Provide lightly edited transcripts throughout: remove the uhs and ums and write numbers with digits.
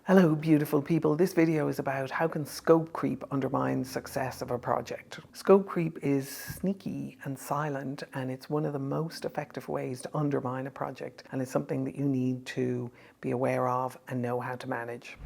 Hello beautiful people, this video is about how can scope creep undermine success of a project. Scope creep is sneaky and silent, and it's one of the most effective ways to undermine a project, and it's something that you need to be aware of and know how to manage.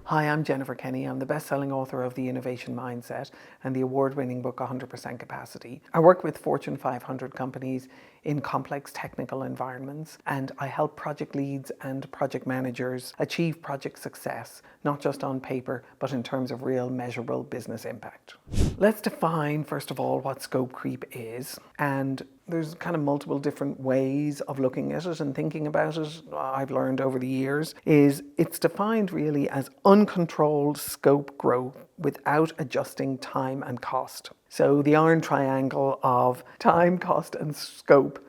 Hi, I'm Jennifer Kenny. I'm the best-selling author of The Innovation Mindset and the award-winning book 100% Capacity. I work with Fortune 500 companies in complex technical environments, and I help project leads and project managers achieve project success, not just on paper, but in terms of real measurable business impact. Let's define, first of all, what scope creep is. And there's kind of multiple different ways of looking at it and thinking about it. I've learned over the years is it's defined really as uncontrolled scope growth without adjusting time and cost. So the iron triangle of time, cost, and scope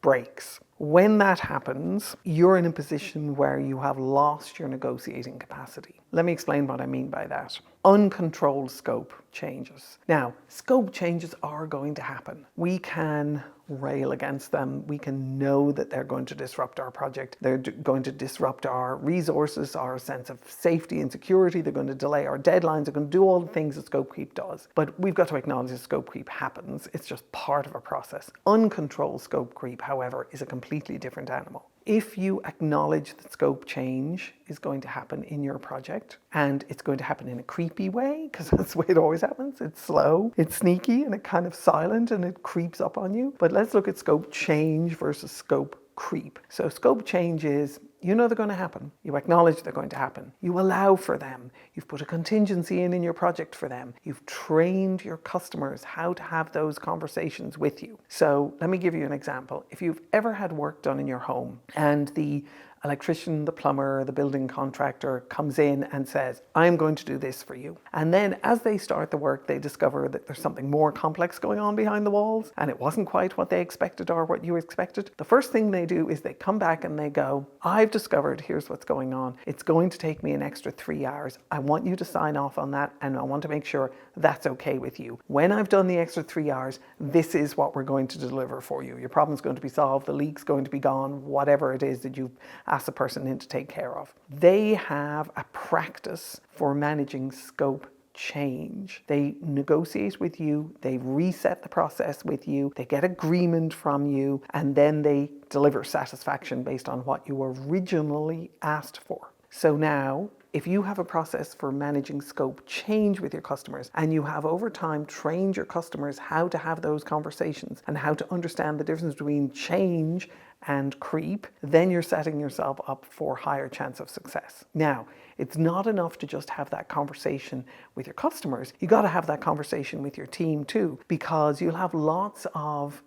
breaks. When that happens, you're in a position where you have lost your negotiating capacity. Let me explain what I mean by that. Uncontrolled scope changes. Now, scope changes are going to happen. We can rail against them. We can know that they're going to disrupt our project. They're going to disrupt our resources, our sense of safety and security. They're going to delay our deadlines. They're going to do all the things that scope creep does. But we've got to acknowledge that scope creep happens. It's just part of a process. Uncontrolled scope creep, however, is a completely different animal. If you acknowledge that scope change is going to happen in your project, and it's going to happen in a creepy way, because that's the way it always happens. It's slow, it's sneaky, and it's kind of silent, and it creeps up on you. But let's look at scope change versus scope creep. So scope change is, you know they're going to happen. You acknowledge they're going to happen. You allow for them. You've put a contingency in your project for them. You've trained your customers how to have those conversations with you. So let me give you an example. If you've ever had work done in your home and the electrician, the plumber, the building contractor comes in and says, I'm going to do this for you. And then as they start the work, they discover that there's something more complex going on behind the walls and it wasn't quite what they expected or what you expected. The first thing they do is they come back and they go, I've discovered here's what's going on. It's going to take me an extra 3 hours. I want you to sign off on that, and I want to make sure that's okay with you. When I've done the extra 3 hours, this is what we're going to deliver for you. Your problem's going to be solved, the leak's going to be gone, whatever it is that you've asked the person in to take care of. They have a practice for managing scope change. They negotiate with you, they reset the process with you, they get agreement from you, and then they deliver satisfaction based on what you originally asked for. So now, if you have a process for managing scope change with your customers, and you have over time trained your customers how to have those conversations and how to understand the difference between change and creep, then you're setting yourself up for higher chance of success. Now, it's not enough to just have that conversation with your customers. You got to have that conversation with your team too, because you'll have lots of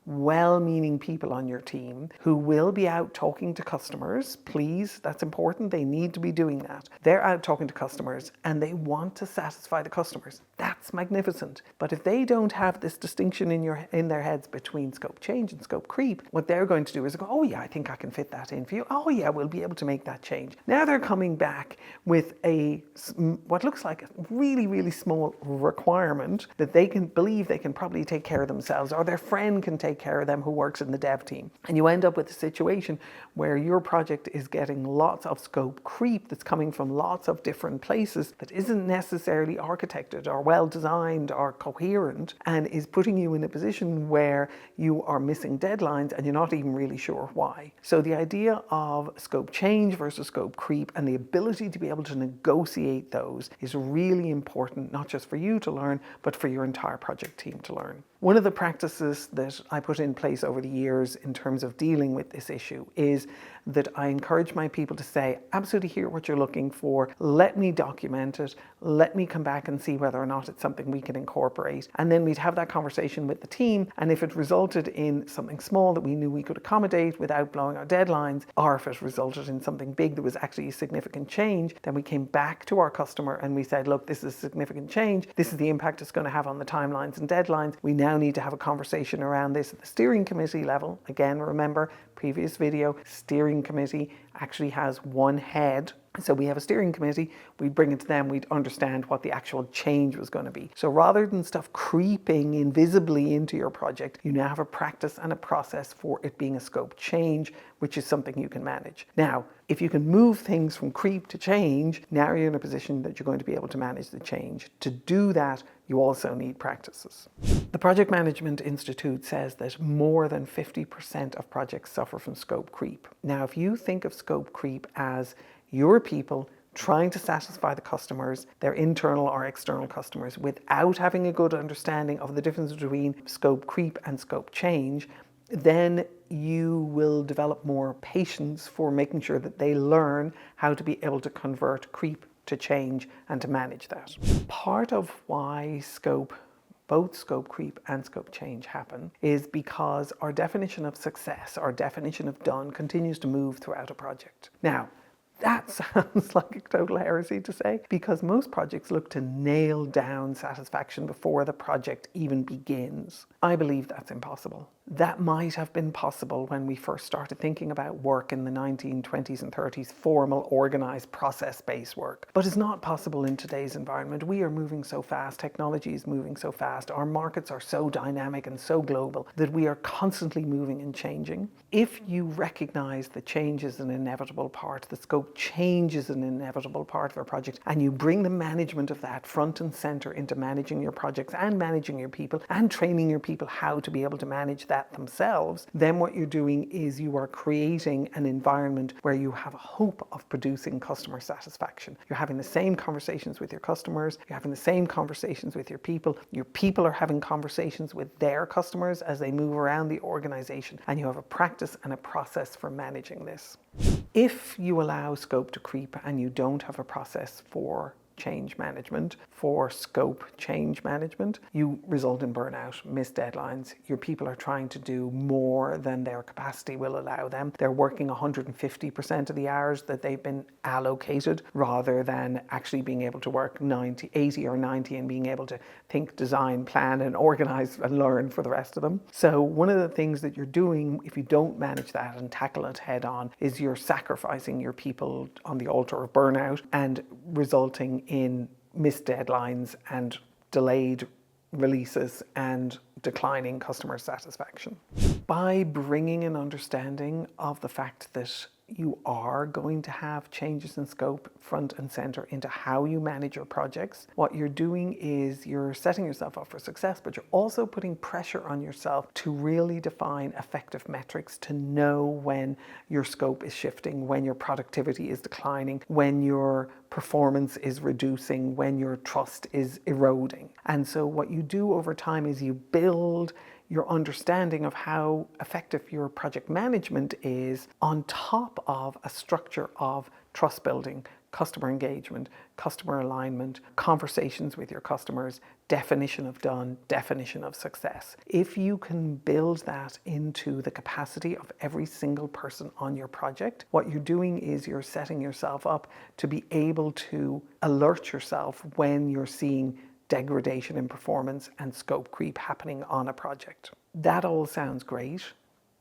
well-meaning people on your team who will be out talking to customers. Please, that's important. They need to be doing that. They're out talking to customers and they want to satisfy the customers. That's magnificent. But if they don't have this distinction in their heads between scope change and scope creep, what they're going to do is go, oh yeah, I think I can fit that in for you. Oh yeah, we'll be able to make that change. Now they're coming back with what looks like a really, really small requirement that they can believe they can probably take care of themselves, or their friend can take care of them who works in the dev team. And you end up with a situation where your project is getting lots of scope creep that's coming from lots of different places that isn't necessarily architected or well designed or coherent, and is putting you in a position where you are missing deadlines and you're not even really sure why. So the idea of scope change versus scope creep and the ability to be able to negotiate those is really important, not just for you to learn, but for your entire project team to learn. One of the practices that I put in place over the years in terms of dealing with this issue is that I encourage my people to say, absolutely hear what you're looking for, let me document it, let me come back and see whether or not it's something we can incorporate. And then we'd have that conversation with the team, and if it resulted in something small that we knew we could accommodate without blowing our deadlines, or if it resulted in something big that was actually a significant change, then we came back to our customer and we said, look, this is a significant change, this is the impact it's going to have on the timelines and deadlines. We now now need to have a conversation around this at the steering committee level. Again, remember, previous video, steering committee actually has one head. So we have a steering committee, we'd bring it to them, we'd understand what the actual change was going to be. So rather than stuff creeping invisibly into your project, you now have a practice and a process for it being a scope change, which is something you can manage. Now, if you can move things from creep to change, now you're in a position that you're going to be able to manage the change. To do that, you also need practices. The Project Management Institute says that more than 50% of projects suffer from scope creep. Now, if you think of scope creep as your people trying to satisfy the customers, their internal or external customers, without having a good understanding of the difference between scope creep and scope change, then you will develop more patience for making sure that they learn how to be able to convert creep to change and to manage that. Part of why both scope creep and scope change happen is because our definition of success, our definition of done, continues to move throughout a project. Now, that sounds like a total heresy to say, because most projects look to nail down satisfaction before the project even begins. I believe that's impossible. That might have been possible when we first started thinking about work in the 1920s and 30s, formal, organized, process-based work. But it's not possible in today's environment. We are moving so fast, technology is moving so fast, our markets are so dynamic and so global that we are constantly moving and changing. If you recognize that change is an inevitable part, the scope change is an inevitable part of our project, and you bring the management of that front and center into managing your projects and managing your people and training your people how to be able to manage that themselves, then what you're doing is you are creating an environment where you have a hope of producing customer satisfaction. You're having the same conversations with your customers, you're having the same conversations with your people are having conversations with their customers as they move around the organization, and you have a practice and a process for managing this. If you allow scope to creep and you don't have a process for change management, for scope change management, you result in burnout, missed deadlines. Your people are trying to do more than their capacity will allow them. They're working 150% of the hours that they've been allocated, rather than actually being able to work 80 or 90 and being able to think, design, plan and organize and learn for the rest of them. So one of the things that you're doing, if you don't manage that and tackle it head on, is you're sacrificing your people on the altar of burnout and resulting in missed deadlines and delayed releases and declining customer satisfaction. By bringing an understanding of the fact that you are going to have changes in scope front and center into how you manage your projects, what you're doing is you're setting yourself up for success, but you're also putting pressure on yourself to really define effective metrics, to know when your scope is shifting, when your productivity is declining, when your performance is reducing, when your trust is eroding. And so what you do over time is you build your understanding of how effective your project management is on top of a structure of trust building, customer engagement, customer alignment, conversations with your customers, definition of done, definition of success. If you can build that into the capacity of every single person on your project, what you're doing is you're setting yourself up to be able to alert yourself when you're seeing degradation in performance and scope creep happening on a project. That all sounds great.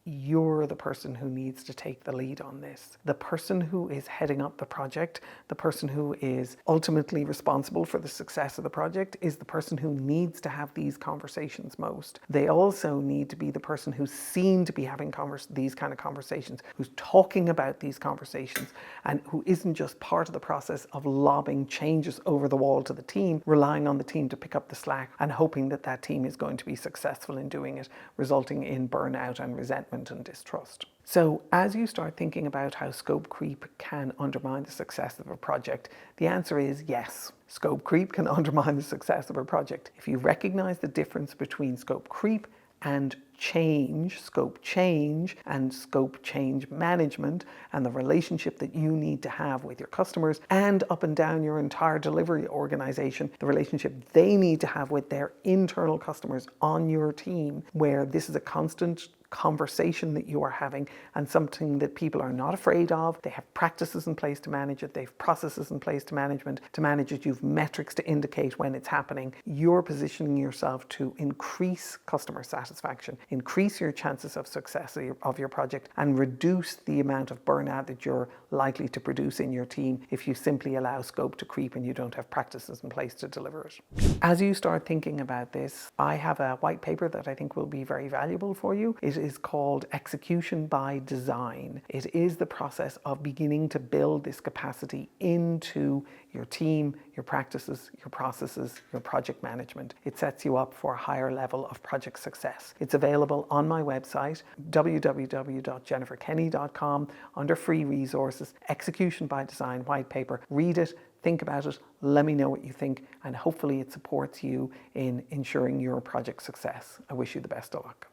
You're the person who needs to take the lead on this. The person who is heading up the project, the person who is ultimately responsible for the success of the project, is the person who needs to have these conversations most. They also need to be the person who's seen to be having these kind of conversations, who's talking about these conversations, and who isn't just part of the process of lobbing changes over the wall to the team, relying on the team to pick up the slack and hoping that that team is going to be successful in doing it, resulting in burnout and resentment and distrust. So as you start thinking about how scope creep can undermine the success of a project, the answer is yes. Scope creep can undermine the success of a project. If you recognize the difference between scope creep and change, scope change and scope change management, and the relationship that you need to have with your customers and up and down your entire delivery organization, the relationship they need to have with their internal customers on your team, where this is a constant conversation that you are having and something that people are not afraid of. They have practices in place to manage it. They have processes in place to manage it. You've metrics to indicate when it's happening. You're positioning yourself to increase customer satisfaction, increase your chances of success of your project, and reduce the amount of burnout that you're likely to produce in your team if you simply allow scope to creep and you don't have practices in place to deliver it. As you start thinking about this, I have a white paper that I think will be very valuable for you. It is called Execution by Design. It is the process of beginning to build this capacity into your team, your practices, your processes, your project management. It sets you up for a higher level of project success. It's available on my website, www.jenniferkenny.com, under free resources, Execution by Design white paper. Read it, think about it, let me know what you think, and hopefully it supports you in ensuring your project success. I wish you the best of luck.